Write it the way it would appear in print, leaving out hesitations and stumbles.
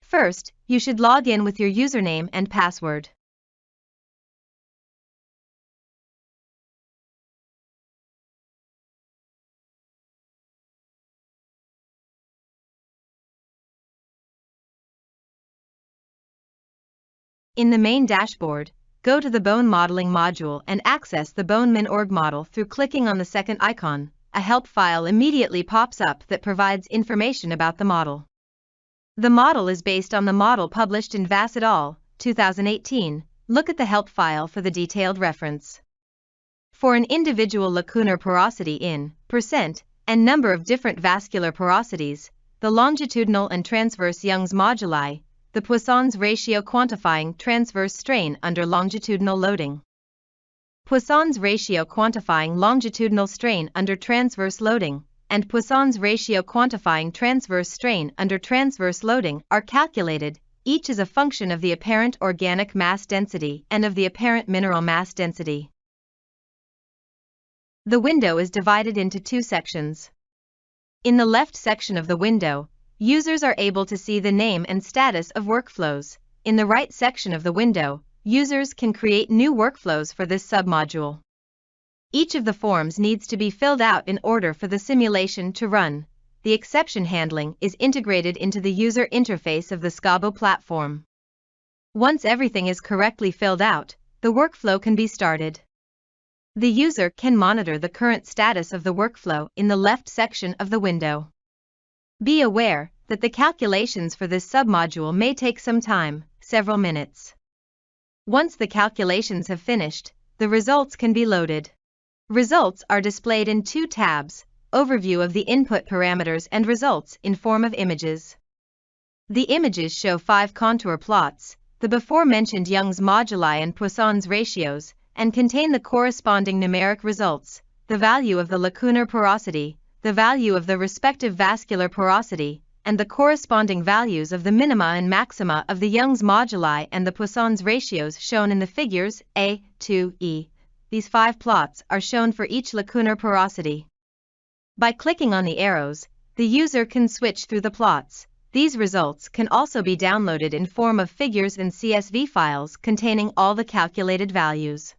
First, you should log in with your username and password. In the main dashboard, go to the Bone Modeling module and access the BoneMinOrg model through clicking on the second icon. A help file immediately pops up that provides information about the model. The model is based on the model published in Vass et al. 2018. Look at the help file for the detailed reference. For an individual lacunar porosity in percent and number of different vascular porosities, the longitudinal and transverse Young's moduli, the Poisson's ratio quantifying transverse strain under longitudinal loading. Poisson's ratio quantifying longitudinal strain under transverse loading, and Poisson's ratio quantifying transverse strain under transverse loading are calculated, each as a function of the apparent organic mass density and of the apparent mineral mass density. The window is divided into two sections. In the left section of the window, users are able to see the name and status of workflows. In the right section of the window, users can create new workflows for this submodule. Each of the forms needs to be filled out in order for the simulation to run. The exception handling is integrated into the user interface of the SGABU platform. Once everything is correctly filled out, the workflow can be started. The user can monitor the current status of the workflow in the left section of the window. Be aware that the calculations for this submodule may take some time, several minutes. Once the calculations have finished, the results can be loaded. Results are displayed in two tabs: Overview of the input parameters and Results in form of images. The images show 5 contour plots, the before-mentioned Young's moduli and Poisson's ratios, and contain the corresponding numeric results, the value of the lacunar porosity, the value of the respective vascular porosity, and the corresponding values of the minima and maxima of the Young's moduli and the Poisson's ratios shown in the figures A, 2e. These 5 plots are shown for each lacunar porosity. By clicking on the arrows, the user can switch through the plots. These results can also be downloaded in form of figures and CSV files containing all the calculated values.